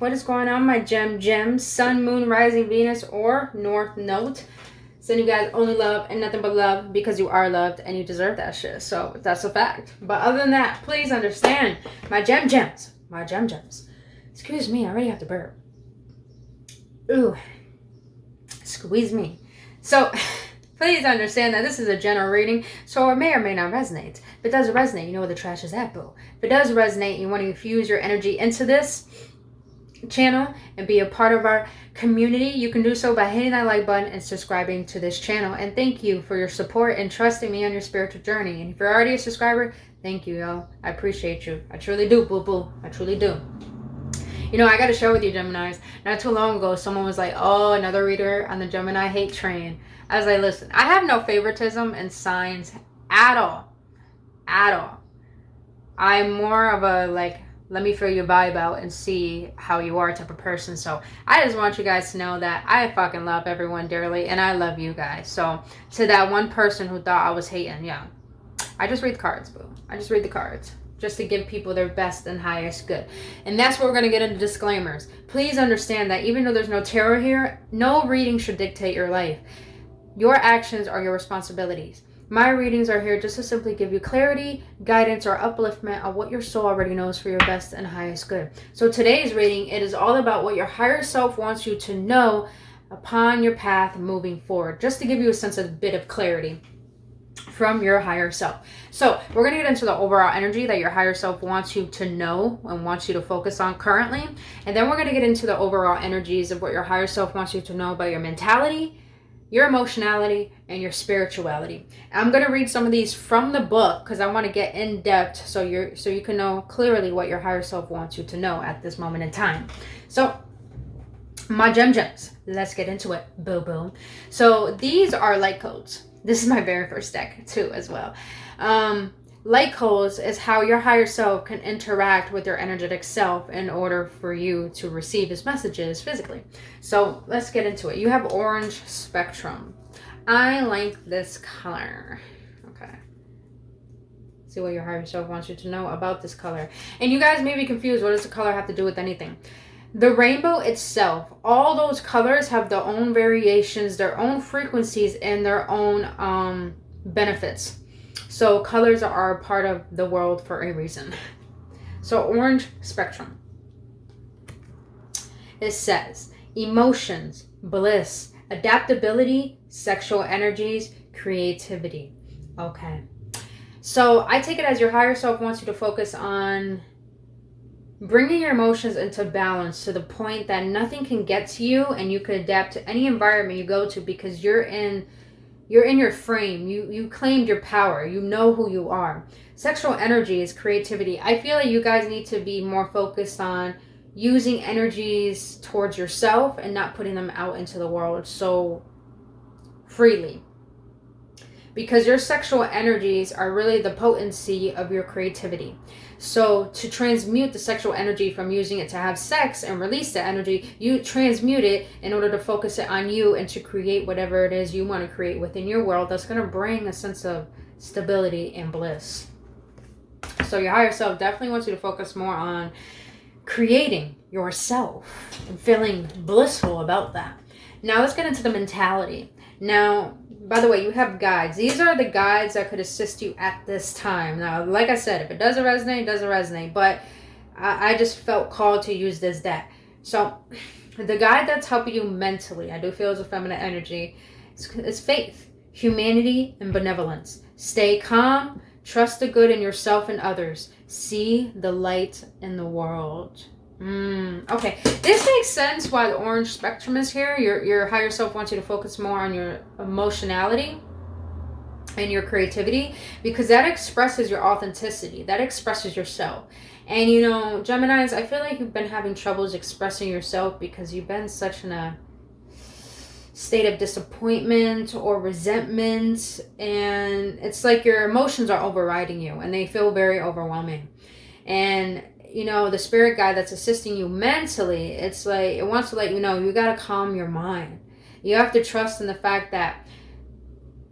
What is going on, my gems? Sun, moon, rising, Venus, or North Node. Send you guys only love and nothing but love because you are loved and you deserve that shit. So that's a fact. But other than that, please understand, my gems. Excuse me, I already have to burp. Ooh, squeeze me. So please understand that this is a general reading, so it may or may not resonate. If it doesn't resonate, you know where the trash is at, boo. If it does resonate, you want to infuse your energy into this channel and be a part of our community, you can do so by hitting that like button and subscribing to this channel. And thank you for your support and trusting me on your spiritual journey. And if you're already a subscriber, thank you, yo. I appreciate you. I truly do, boo. I truly do. You know, I got to share with you, Geminis. Not too long ago, someone was like, oh, another reader on the Gemini hate train. I was like, listen, I have no favoritism in signs at all. I'm more of a, like, let me feel your vibe out and see how you are type of person. So I just want you guys to know that I fucking love everyone dearly and I love you guys. So to that one person who thought I was hating, yeah, I just read the cards, boo. I just read the cards just to give people their best and highest good. And that's where we're going to get into disclaimers. Please understand that even though there's no tarot here, no reading should dictate your life. Your actions are your responsibilities. My readings are here just to simply give you clarity, guidance, or upliftment of what your soul already knows for your best and highest good. So today's reading, it is all about what your higher self wants you to know upon your path moving forward, just to give you a sense of a bit of clarity from your higher self. So we're going to get into the overall energy that your higher self wants you to know and wants you to focus on currently. And then we're going to get into the overall energies of what your higher self wants you to know about your mentality, your emotionality, and your spirituality. I'm going to read some of these from the book because I want to get in depth so you can know clearly what your higher self wants you to know at this moment in time. So my gems, let's get into it. Boo. So these are light codes. This is my very first deck too as well. Light codes is how your higher self can interact with your energetic self in order for you to receive his messages physically. So let's get into it. You have orange spectrum. I like this color. Okay. See what your higher self wants you to know about this color. And you guys may be confused. What does the color have to do with anything? The rainbow itself, all those colors have their own variations, their own frequencies, and their own benefits. So colors are a part of the world for a reason. So orange spectrum. It says emotions, bliss, adaptability, sexual energies, creativity. Okay. So I take it as your higher self wants you to focus on bringing your emotions into balance to the point that nothing can get to you and you can adapt to any environment you go to because you're in your frame. You claimed your power. You know who you are. Sexual energy is creativity. I feel like you guys need to be more focused on using energies towards yourself and not putting them out into the world so freely. Because your sexual energies are really the potency of your creativity. So to transmute the sexual energy from using it to have sex and release the energy, you transmute it in order to focus it on you and to create whatever it is you want to create within your world that's going to bring a sense of stability and bliss. So your higher self definitely wants you to focus more on creating yourself and feeling blissful about that. Now let's get into the mentality. Now, by the way, you have guides. These are the guides that could assist you at this time. Now, like I said, if it doesn't resonate, it doesn't resonate. But I just felt called to use this deck. So, the guide that's helping you mentally, I do feel is a feminine energy, is faith, humanity, and benevolence. Stay calm. Trust the good in yourself and others. See the light in the world. Okay, this makes sense why the orange spectrum is here. Your higher self wants you to focus more on your emotionality and your creativity because that expresses your authenticity. That expresses yourself. And you know, Geminis, I feel like you've been having troubles expressing yourself because you've been such in a state of disappointment or resentment, and it's like your emotions are overriding you and they feel very overwhelming. And you know, the spirit guide that's assisting you mentally, it's like it wants to let you know you got to calm your mind. You have to trust in the fact that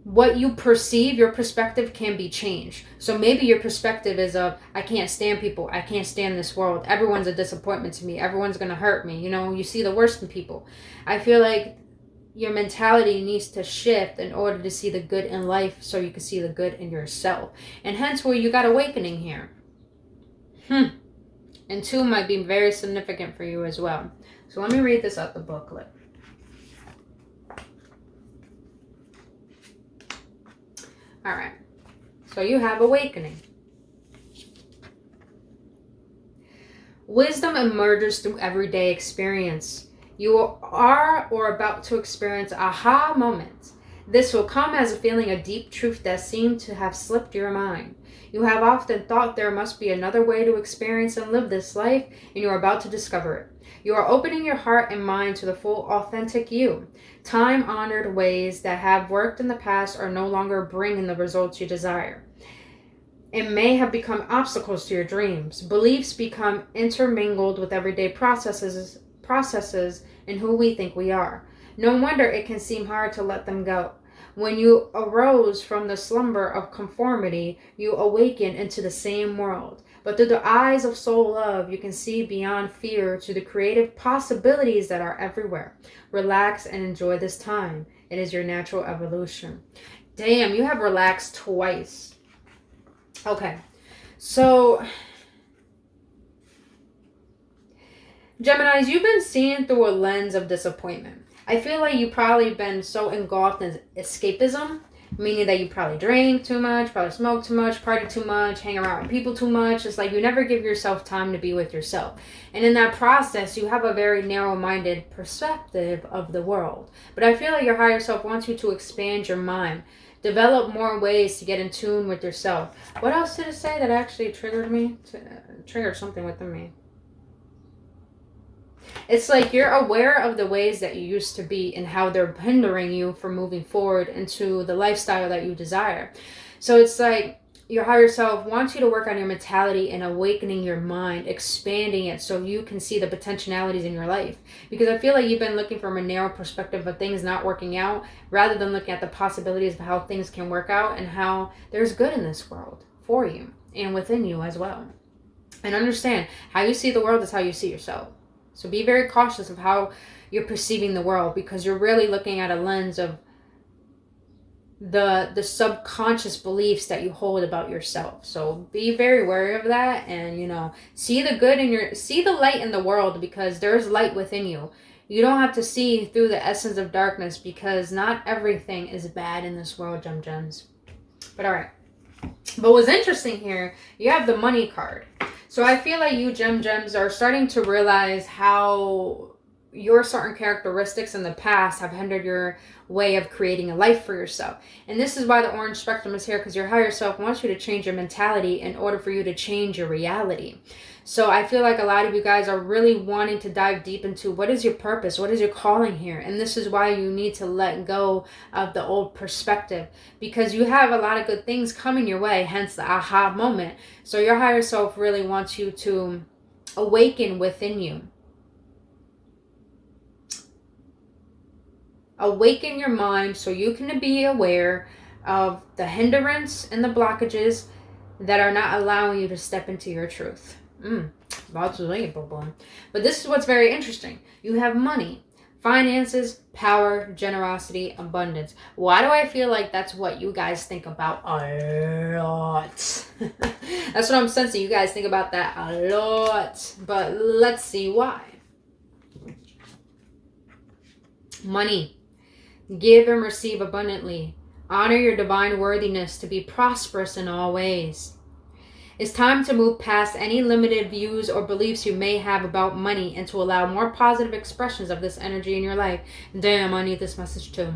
what you perceive, your perspective can be changed. So maybe your perspective is of, I can't stand people, I can't stand this world, everyone's a disappointment to me, everyone's gonna hurt me, you know, you see the worst in people. I feel like your mentality needs to shift in order to see the good in life, so you can see the good in yourself. And hence where you got awakening here. And 2 might be very significant for you as well. So let me read this out the booklet. All right. So you have awakening. Wisdom emerges through everyday experience. You are or about to experience aha moments. This will come as a feeling of deep truth that seemed to have slipped your mind. You have often thought there must be another way to experience and live this life, and you are about to discover it. You are opening your heart and mind to the full, authentic you. Time-honored ways that have worked in the past are no longer bringing the results you desire. It may have become obstacles to your dreams. Beliefs become intermingled with everyday processes in who we think we are. No wonder it can seem hard to let them go. When you arose from the slumber of conformity, you awaken into the same world. But through the eyes of soul love, you can see beyond fear to the creative possibilities that are everywhere. Relax and enjoy this time. It is your natural evolution. Damn, you have relaxed twice. Okay, so Geminis, you've been seen through a lens of disappointment. I feel like you've probably been so engulfed in escapism, meaning that you probably drink too much, probably smoke too much, party too much, hang around with people too much. It's like you never give yourself time to be with yourself. And in that process, you have a very narrow-minded perspective of the world. But I feel like your higher self wants you to expand your mind, develop more ways to get in tune with yourself. What else did it say that actually triggered me? Triggered something within me. It's like you're aware of the ways that you used to be and how they're hindering you from moving forward into the lifestyle that you desire. So it's like your higher self wants you to work on your mentality and awakening your mind, expanding it so you can see the potentialities in your life. Because I feel like you've been looking from a narrow perspective of things not working out, rather than looking at the possibilities of how things can work out and how there's good in this world for you and within you as well. And understand, how you see the world is how you see yourself. So be very cautious of how you're perceiving the world, because you're really looking at a lens of the subconscious beliefs that you hold about yourself. So be very wary of that, and see the good in see the light in the world, because there's light within you. You don't have to see through the essence of darkness, because not everything is bad in this world, gems. But all right. But what's interesting here, you have the money card. So I feel like you gems are starting to realize how your certain characteristics in the past have hindered your way of creating a life for yourself. And this is why the orange spectrum is here, because your higher self wants you to change your mentality in order for you to change your reality. So I feel like a lot of you guys are really wanting to dive deep into what is your purpose, what is your calling here. And this is why you need to let go of the old perspective, because you have a lot of good things coming your way, hence the aha moment. So your higher self really wants you to awaken within you. Awaken your mind so you can be aware of the hindrance and the blockages that are not allowing you to step into your truth. But this is what's very interesting. You have money, finances, power, generosity, abundance. Why do I feel like that's what you guys think about a lot? That's what I'm sensing. You guys think about that a lot. But let's see why. Money. Give and receive abundantly. Honor your divine worthiness to be prosperous in all ways. It's time to move past any limited views or beliefs you may have about money and to allow more positive expressions of this energy in your life. Damn, I need this message too.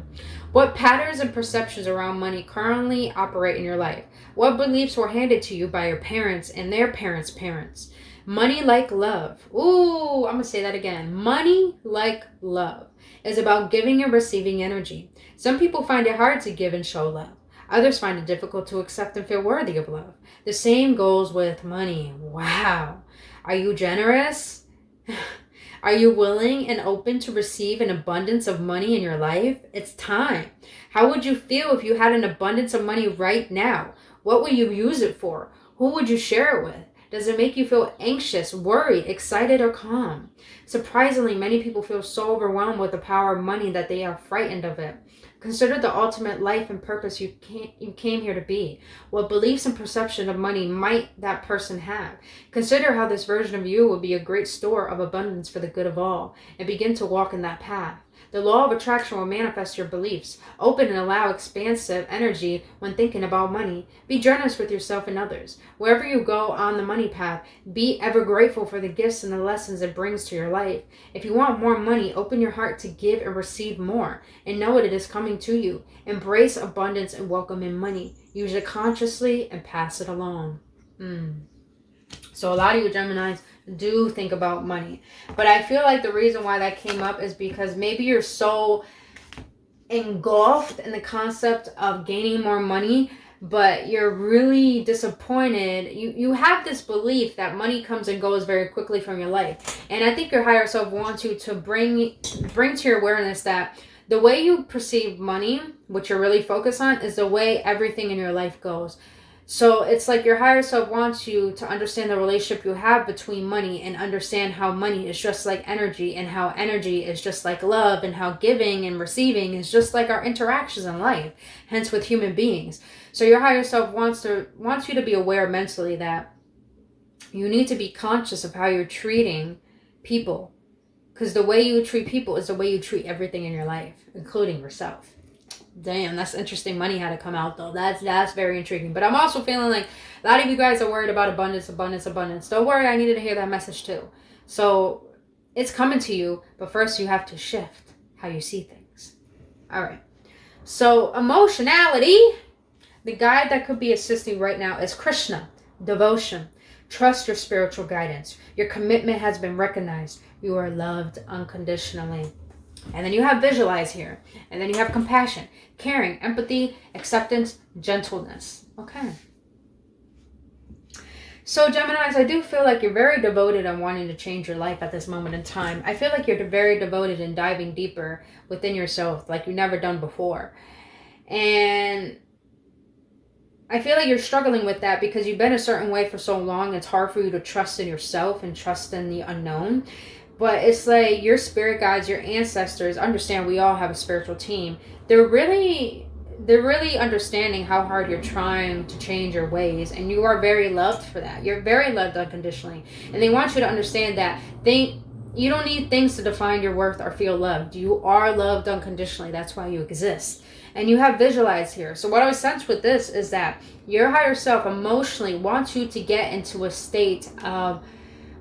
What patterns and perceptions around money currently operate in your life? What beliefs were handed to you by your parents and their parents' parents? Money like love. Ooh, I'm going to say that again. Money like love is about giving and receiving energy. Some people find it hard to give and show love. Others find it difficult to accept and feel worthy of love. The same goes with money. Wow. Are you generous? Are you willing and open to receive an abundance of money in your life? It's time. How would you feel if you had an abundance of money right now? What would you use it for? Who would you share it with? Does it make you feel anxious, worried, excited, or calm? Surprisingly, many people feel so overwhelmed with the power of money that they are frightened of it. Consider the ultimate life and purpose you came here to be. What beliefs and perception of money might that person have? Consider how this version of you will be a great store of abundance for the good of all, and begin to walk in that path. The law of attraction will manifest your beliefs. Open and allow expansive energy when thinking about money. Be generous with yourself and others. Wherever you go on the money path, be ever grateful for the gifts and the lessons it brings to your life. If you want more money, open your heart to give and receive more, and know it is coming to you. Embrace abundance and welcome in money. Use it consciously and pass it along. So a lot of you Geminis do think about money. But I feel like the reason why that came up is because maybe you're so engulfed in the concept of gaining more money, but you're really disappointed. You have this belief that money comes and goes very quickly from your life. And I think your higher self wants you to bring to your awareness that the way you perceive money, what you're really focused on, is the way everything in your life goes. So it's like your higher self wants you to understand the relationship you have between money, and understand how money is just like energy, and how energy is just like love, and how giving and receiving is just like our interactions in life, hence with human beings. So your higher self wants you to be aware mentally that you need to be conscious of how you're treating people, because the way you treat people is the way you treat everything in your life, including yourself. Damn, that's interesting. Money had to come out though. That's very intriguing. But I'm also feeling like a lot of you guys are worried about abundance. Don't worry, I needed to hear that message too. So it's coming to you, but first you have to shift how you see things. All right. So emotionality, the guide that could be assisting right now is Krishna, devotion. Trust your spiritual guidance. Your commitment has been recognized. You are loved unconditionally. And then you have visualize here. And then you have compassion, caring, empathy, acceptance, gentleness. Okay. So Geminis, I do feel like you're very devoted on wanting to change your life at this moment in time. I feel like you're very devoted in diving deeper within yourself like you've never done before. And I feel like you're struggling with that because you've been a certain way for so long. It's hard for you to trust in yourself and trust in the unknown. But it's like your spirit guides, your ancestors understand we all have a spiritual team. They're really understanding how hard you're trying to change your ways, and you are very loved for that. You're very loved unconditionally. And they want you to understand that you don't need things to define your worth or feel loved. You are loved unconditionally. That's why you exist. And you have visualized here. So what I sense with this is that your higher self emotionally wants you to get into a state of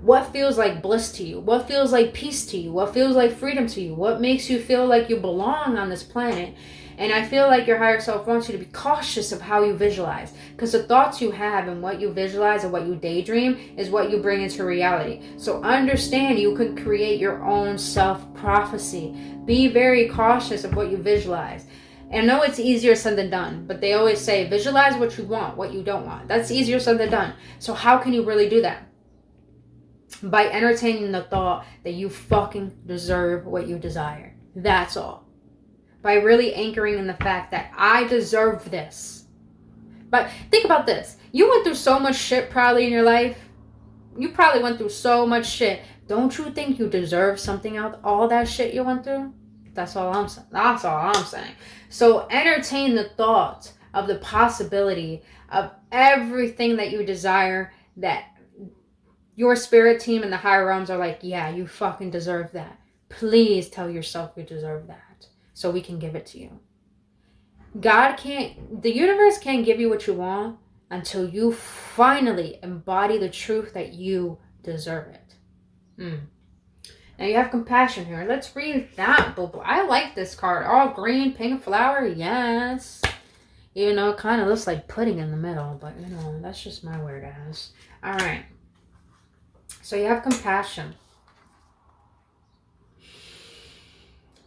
what feels like bliss to you, what feels like peace to you, what feels like freedom to you, what makes you feel like you belong on this planet. And I feel like your higher self wants you to be cautious of how you visualize, because the thoughts you have and what you visualize and what you daydream is what you bring into reality. So understand you can create your own self-prophecy. Be very cautious of what you visualize. And I know it's easier said than done, but they always say visualize what you want, what you don't want. That's easier said than done. So how can you really do that? By entertaining the thought that you fucking deserve what you desire. That's all. By really anchoring in the fact that I deserve this. But think about this. You went through so much shit probably in your life. You probably went through so much shit. Don't you think you deserve something out of all that shit you went through? That's all I'm saying. So entertain the thought of the possibility of everything that you desire, that your spirit team and the higher realms are like, yeah, you fucking deserve that. Please tell yourself you deserve that so we can give it to you. The universe can't give you what you want until you finally embody the truth that you deserve it. Now you have compassion here. Let's read that, boo. I like this card. All green, pink flower, yes. Even though it kind of looks like pudding in the middle, but you know, that's just my weird ass. All right. So you have compassion.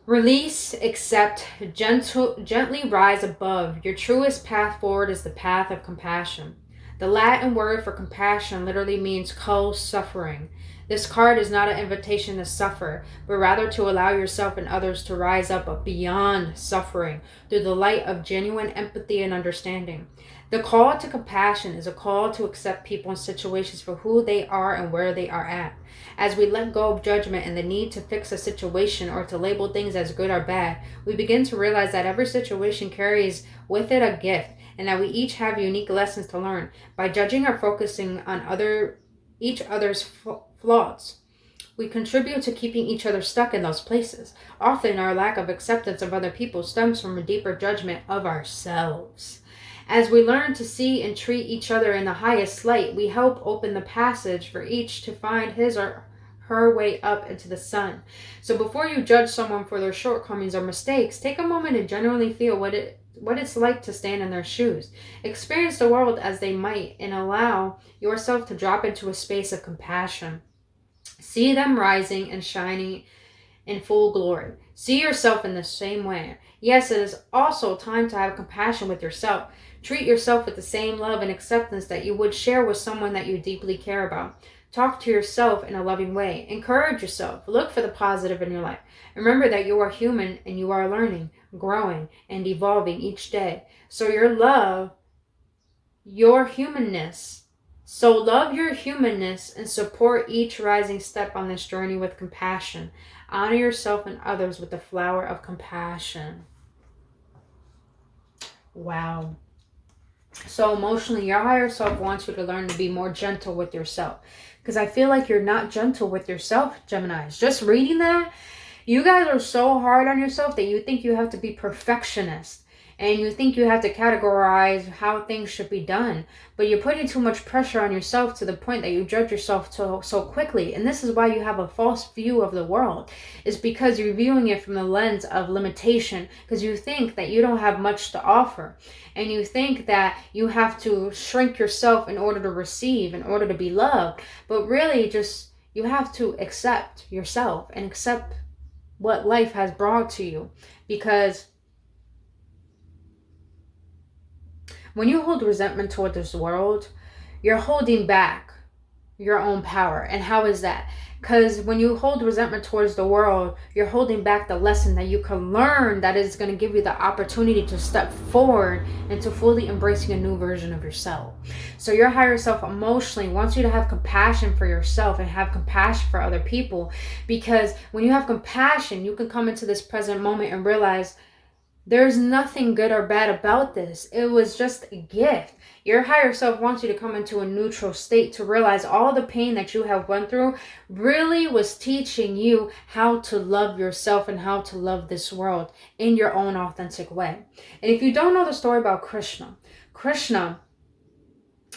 Release, accept, gently rise above. Your truest path forward is the path of compassion. The Latin word for compassion literally means co-suffering. This card is not an invitation to suffer, but rather to allow yourself and others to rise up beyond suffering through the light of genuine empathy and understanding. The call to compassion is a call to accept people and situations for who they are and where they are at. As we let go of judgment and the need to fix a situation or to label things as good or bad, we begin to realize that every situation carries with it a gift, and that we each have unique lessons to learn. By judging or focusing on each other's flaws, we contribute to keeping each other stuck in those places. Often our lack of acceptance of other people stems from a deeper judgment of ourselves. As we learn to see and treat each other in the highest light, we help open the passage for each to find his or her way up into the sun. So before you judge someone for their shortcomings or mistakes, take a moment and genuinely feel what it's like to stand in their shoes. Experience the world as they might and allow yourself to drop into a space of compassion. See them rising and shining in full glory. See yourself in the same way. Yes, it is also time to have compassion with yourself. Treat yourself with the same love and acceptance that you would share with someone that you deeply care about. Talk to yourself in a loving way. Encourage yourself. Look for the positive in your life. Remember that you are human and you are learning, growing, and evolving each day. So love your humanness and support each rising step on this journey with compassion. Honor yourself and others with the flower of compassion. Wow. So emotionally, your higher self wants you to learn to be more gentle with yourself. Because I feel like you're not gentle with yourself, Geminis. Just reading that, you guys are so hard on yourself that you think you have to be perfectionist. And you think you have to categorize how things should be done. But you're putting too much pressure on yourself to the point that you judge yourself so quickly. And this is why you have a false view of the world. It's because you're viewing it from the lens of limitation. Because you think that you don't have much to offer. And you think that you have to shrink yourself in order to receive, in order to be loved. But really, you have to accept yourself and accept what life has brought to you. Because when you hold resentment toward this world, you're holding back your own power. And how is that? Because when you hold resentment towards the world, you're holding back the lesson that you can learn that is going to give you the opportunity to step forward into fully embracing a new version of yourself. So your higher self emotionally wants you to have compassion for yourself and have compassion for other people. Because when you have compassion, you can come into this present moment and realize there's nothing good or bad about this. It was just a gift. Your higher self wants you to come into a neutral state to realize all the pain that you have went through really was teaching you how to love yourself and how to love this world in your own authentic way. And if you don't know the story about Krishna,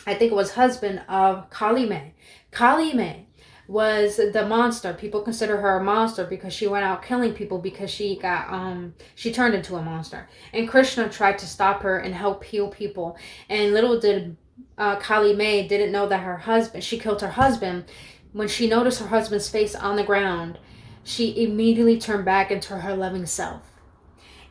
I think it was husband of Kali Mai. Kali Mai was the monster. People consider her a monster because she went out killing people because she turned into a monster. And Krishna tried to stop her and help heal people. And little did Kali Mai didn't know that she killed her husband. When she noticed her husband's face on the ground, she immediately turned back into her loving self.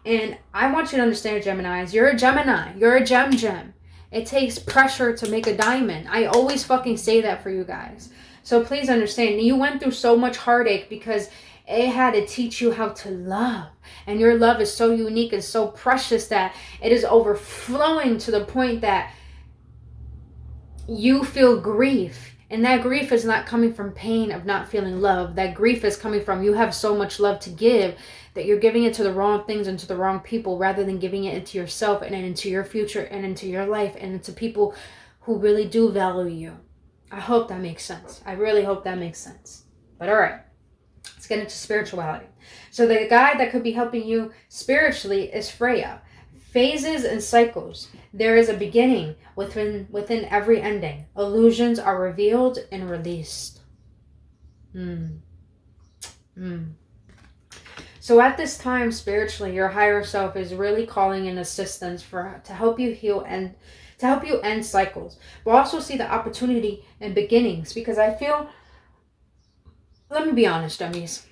And I want you to understand, Geminis, you're a Gemini. You're a gem. It takes pressure to make a diamond. I always fucking say that for you guys. So please understand, you went through so much heartache because it had to teach you how to love. And your love is so unique and so precious that it is overflowing to the point that you feel grief. And that grief is not coming from pain of not feeling love. That grief is coming from you have so much love to give that you're giving it to the wrong things and to the wrong people rather than giving it into yourself and into your future and into your life and into people who really do value you. I hope that makes sense. I really hope that makes sense. But all right, let's get into spirituality. So the guide that could be helping you spiritually is Freya. Phases and cycles. There is a beginning within every ending. Illusions are revealed and released. So at this time, spiritually, your higher self is really calling in assistance to help you heal and to help you end cycles, but also see the opportunity and beginnings. Because I feel, let me be honest, dummies,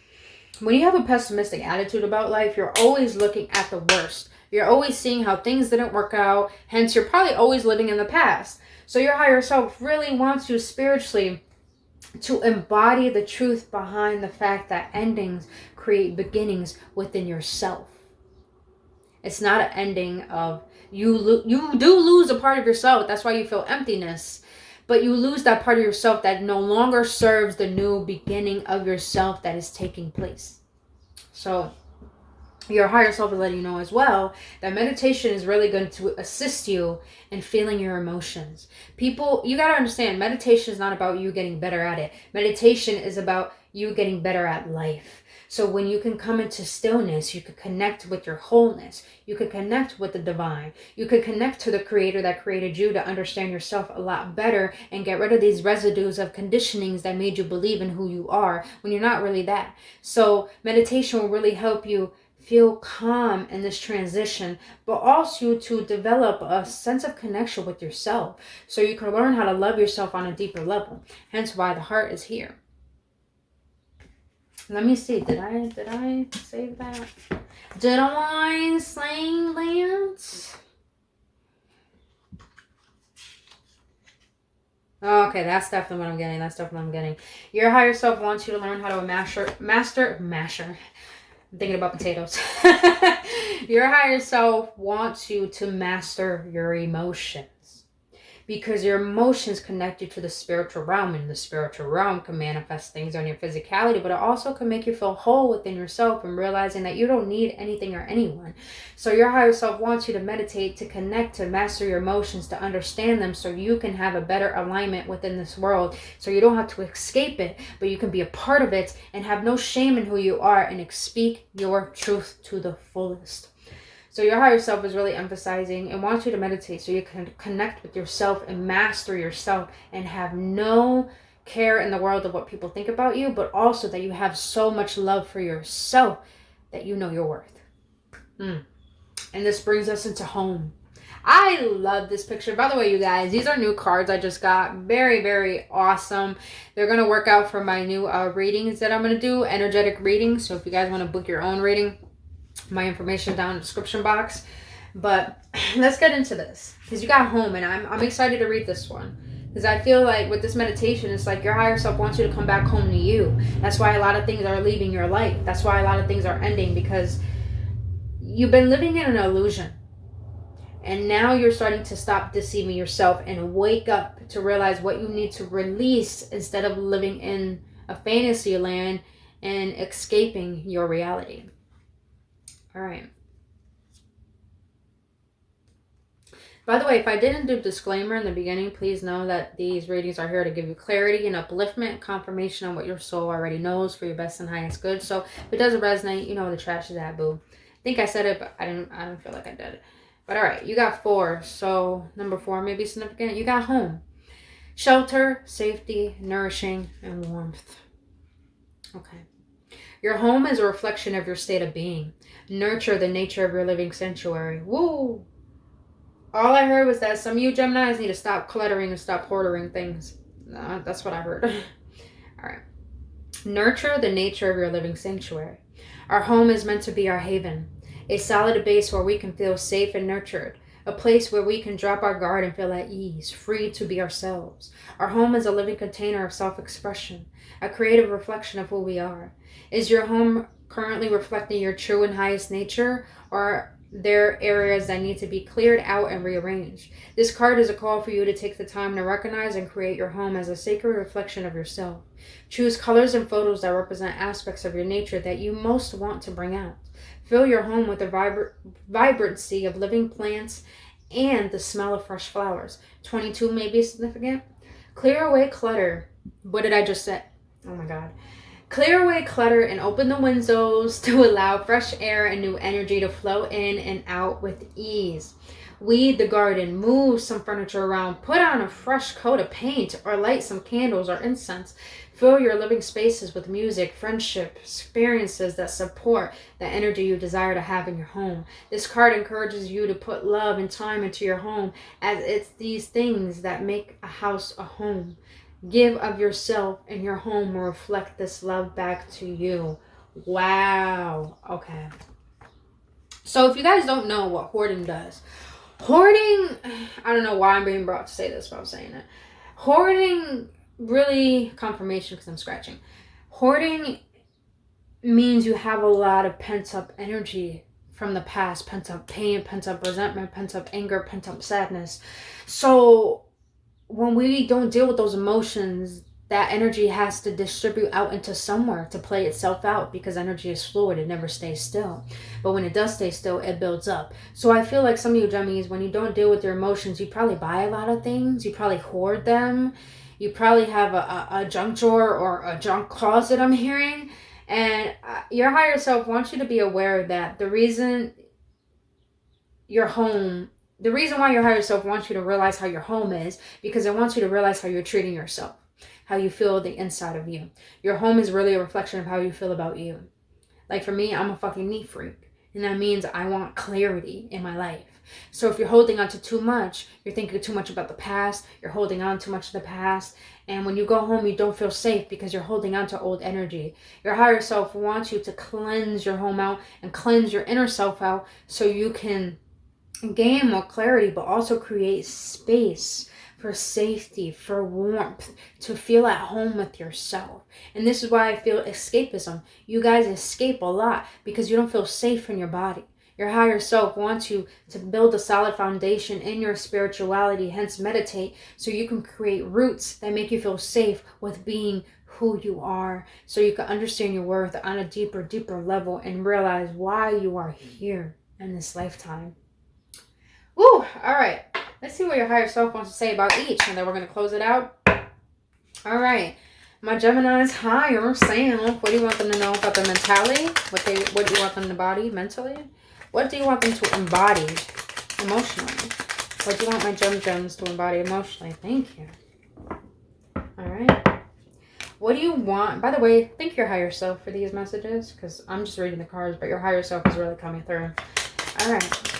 when you have a pessimistic attitude about life, you're always looking at the worst. You're always seeing how things didn't work out. Hence, you're probably always living in the past. So your higher self really wants you spiritually to embody the truth behind the fact that endings create beginnings within yourself. It's not an ending of you do lose a part of yourself. That's why you feel emptiness. But you lose that part of yourself that no longer serves the new beginning of yourself that is taking place. So your higher self is letting you know as well that meditation is really going to assist you in feeling your emotions. People, you got to understand, meditation is not about you getting better at it. Meditation is about you getting better at life. So when you can come into stillness, you could connect with your wholeness. You could connect with the divine. You could connect to the creator that created you to understand yourself a lot better and get rid of these residues of conditionings that made you believe in who you are when you're not really that. So meditation will really help you feel calm in this transition, but also to develop a sense of connection with yourself so you can learn how to love yourself on a deeper level. Hence why the heart is here. Let me see. Did I save that? Did I save that? Okay, that's definitely what I'm getting. That's definitely what I'm getting. Your higher self wants you to learn how to master. I'm thinking about potatoes. Your higher self wants you to master your emotions. Because your emotions connect you to the spiritual realm, and the spiritual realm can manifest things on your physicality, but it also can make you feel whole within yourself and realizing that you don't need anything or anyone. So your higher self wants you to meditate, to connect, to master your emotions, to understand them so you can have a better alignment within this world. So you don't have to escape it, but you can be a part of it and have no shame in who you are and speak your truth to the fullest. So your higher self is really emphasizing and wants you to meditate so you can connect with yourself and master yourself and have no care in the world of what people think about you, but also that you have so much love for yourself that you know your worth. And this brings us into home. I love this picture. By the way, you guys, these are new cards I just got. Very, very awesome. They're going to work out for my new readings that I'm going to do, energetic readings. So if you guys want to book your own reading, my information down in the description box. But let's get into this because you got home, and I'm excited to read this one because I feel like with this meditation, it's like your higher self wants you to come back home to you. That's why a lot of things are leaving your life. That's why a lot of things are ending, because you've been living in an illusion, and now you're starting to stop deceiving yourself and wake up to realize what you need to release instead of living in a fantasy land and escaping your reality. All right. By the way, if I didn't do a disclaimer in the beginning, please know that these readings are here to give you clarity and upliftment, confirmation on what your soul already knows for your best and highest good. So if it doesn't resonate, you know where the trash is at, boo. I think I said it, but I don't feel like I did. But all right, you got 4. So number 4 may be significant. You got home. Shelter, safety, nourishing, and warmth. Okay. Your home is a reflection of your state of being. Nurture the nature of your living sanctuary. Woo! All I heard was that some of you Geminis need to stop cluttering and stop hoarding things. That's what I heard. All right. Nurture the nature of your living sanctuary. Our home is meant to be our haven, a solid base where we can feel safe and nurtured, a place where we can drop our guard and feel at ease, free to be ourselves. Our home is a living container of self-expression, a creative reflection of who we are. Is your home currently reflecting your true and highest nature, or are there areas that need to be cleared out and rearranged? This card is a call for you to take the time to recognize and create your home as a sacred reflection of yourself. Choose colors and photos that represent aspects of your nature that you most want to bring out. Fill your home with the vibrancy of living plants and the smell of fresh flowers. 22 may be significant. Clear away clutter. What did I just say? Oh my God. Clear away clutter and open the windows to allow fresh air and new energy to flow in and out with ease. Weed the garden, move some furniture around, put on a fresh coat of paint, or light some candles or incense. Fill your living spaces with music, friendship, experiences that support the energy you desire to have in your home. This card encourages you to put love and time into your home, as it's these things that make a house a home. Give of yourself, and your home will reflect this love back to you. Wow. Okay. So if you guys don't know what hoarding does, hoarding, I don't know why I'm being brought to say this, but I'm saying it. Hoarding, really, confirmation because I'm scratching. Hoarding means you have a lot of pent up energy from the past, pent up pain, pent up resentment, pent up anger, pent up sadness. So when we don't deal with those emotions, that energy has to distribute out into somewhere to play itself out, because energy is fluid. It never stays still. But when it does stay still, it builds up. So I feel like some of you Gemini's, when you don't deal with your emotions, you probably buy a lot of things. You probably hoard them. You probably have a junk drawer or a junk closet, I'm hearing. And your higher self wants you to be aware that the reason why your higher self wants you to realize how your home is, because it wants you to realize how you're treating yourself, how you feel the inside of you. Your home is really a reflection of how you feel about you. Like for me, I'm a fucking neat freak. And that means I want clarity in my life. So if you're holding on to too much, you're thinking too much about the past, you're holding on too much to the past, and when you go home, you don't feel safe because you're holding on to old energy. Your higher self wants you to cleanse your home out and cleanse your inner self out so you can gain more clarity, but also create space for safety, for warmth, to feel at home with yourself. And this is why I feel escapism. You guys escape a lot because you don't feel safe in your body. Your higher self wants you to build a solid foundation in your spirituality, hence meditate, so you can create roots that make you feel safe with being who you are, so you can understand your worth on a deeper level and realize why you are here in this lifetime. Woo! All right. Let's see what your higher self wants to say about each, and then we're going to close it out. All right. My Gemini's higher self. What do you want them to know about their mentality? What do you want them to embody mentally? What do you want them to embody emotionally? What do you want my gems to embody emotionally? Thank you. All right. What do you want? By the way, thank your higher self for these messages, because I'm just reading the cards, but your higher self is really coming through. All right.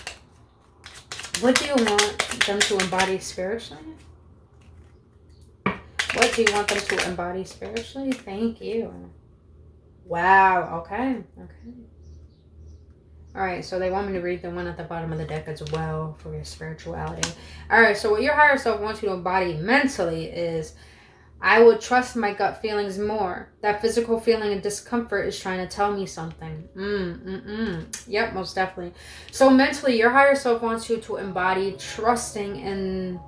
What do you want them to embody spiritually? What do you want them to embody spiritually? Thank you. Wow. Okay. All right. So they want me to read the one at the bottom of the deck as well for your spirituality. All right. So what your higher self wants you to embody mentally is, I would trust my gut feelings more. That physical feeling of discomfort is trying to tell me something. Yep, most definitely. So mentally, your higher self wants you to embody trusting in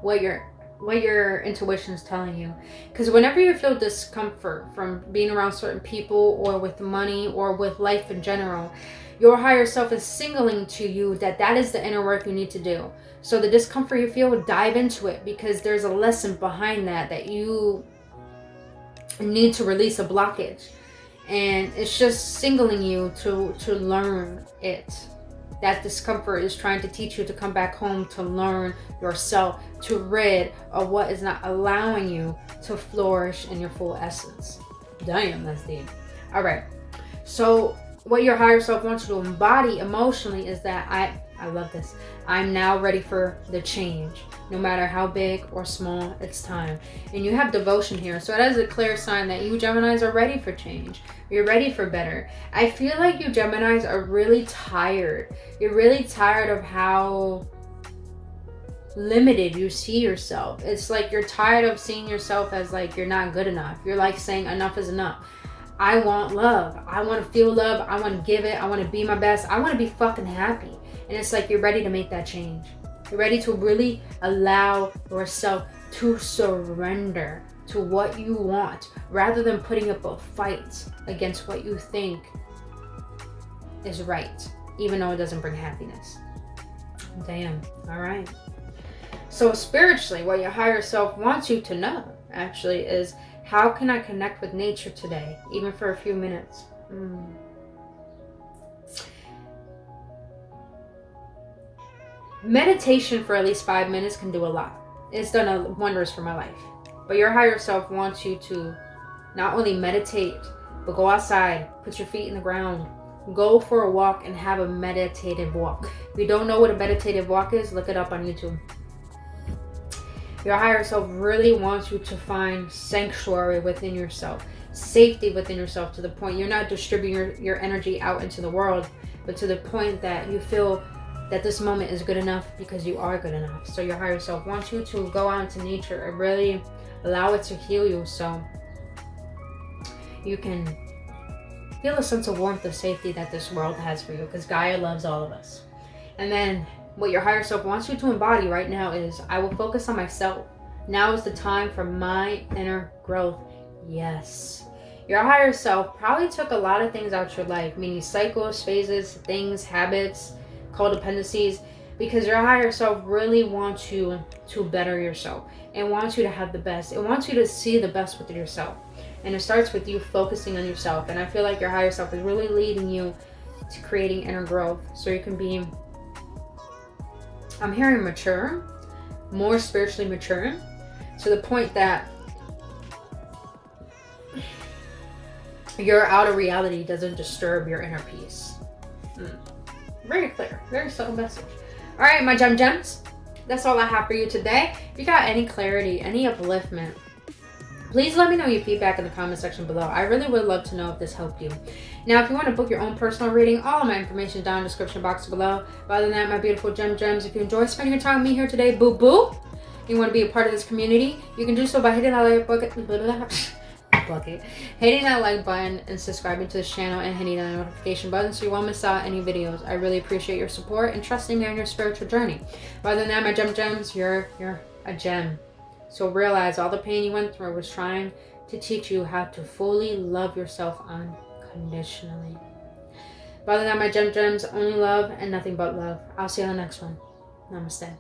what your intuition is telling you. Because whenever you feel discomfort from being around certain people, or with money, or with life in general, your higher self is signaling to you that is the inner work you need to do. So the discomfort you feel, dive into it, because there's a lesson behind that you need to release a blockage. And it's just signaling you to learn it. That discomfort is trying to teach you to come back home, to learn yourself, to rid of what is not allowing you to flourish in your full essence. Damn, that's deep. All right. So what your higher self wants you to embody emotionally is that I love this. I'm now ready for the change. No matter how big or small, it's time. And you have devotion here. So that is a clear sign that you Geminis are ready for change. You're ready for better. I feel like you Geminis are really tired. You're really tired of how limited you see yourself. It's like you're tired of seeing yourself as like you're not good enough. You're like saying enough is enough. I want love. I want to feel love. I want to give it. I want to be my best. I want to be fucking happy. And it's like you're ready to make that change. You're ready to really allow yourself to surrender to what you want, rather than putting up a fight against what you think is right, even though it doesn't bring happiness. Damn. All right. So spiritually, what your higher self wants you to know, actually, is how can I connect with nature today, even for a few minutes? Meditation for at least 5 minutes can do a lot. It's done wonders for my life. But your higher self wants you to not only meditate, but go outside, put your feet in the ground, go for a walk and have a meditative walk. If you don't know what a meditative walk is, look it up on YouTube. Your higher self really wants you to find sanctuary within yourself, safety within yourself, to the point you're not distributing your energy out into the world, but to the point that you feel that this moment is good enough because you are good enough. So your higher self wants you to go out into nature and really allow it to heal you, so you can feel a sense of warmth of safety that this world has for you, because Gaia loves all of us. And then what your higher self wants you to embody right now is, I will focus on myself. Now is the time for my inner growth. Yes. Your higher self probably took a lot of things out your life, meaning cycles, phases, things, habits, codependencies, because your higher self really wants you to better yourself and wants you to have the best. It wants you to see the best within yourself. And it starts with you focusing on yourself. And I feel like your higher self is really leading you to creating inner growth, so you can be, I'm hearing mature, more spiritually mature, to the point that your outer reality doesn't disturb your inner peace. Very clear, very subtle message. All right, my gems, that's all I have for you today. If you got any clarity, any upliftment, please let me know your feedback in the comment section below. I really would love to know if this helped you. Now, if you want to book your own personal reading, all of my information is down in the description box below. But other than that, my beautiful gems, if you enjoyed spending your time with me here today, boo-boo, you want to be a part of this community, you can do so by hitting that like button, hitting that like button and subscribing to this channel and hitting that notification button so you won't miss out any videos. I really appreciate your support and trusting me on your spiritual journey. But other than that, my gems, you're a gem. So realize all the pain you went through was trying to teach you how to fully love yourself unconditionally. But other than that, my gems, only love and nothing but love. I'll see you on the next one. Namaste.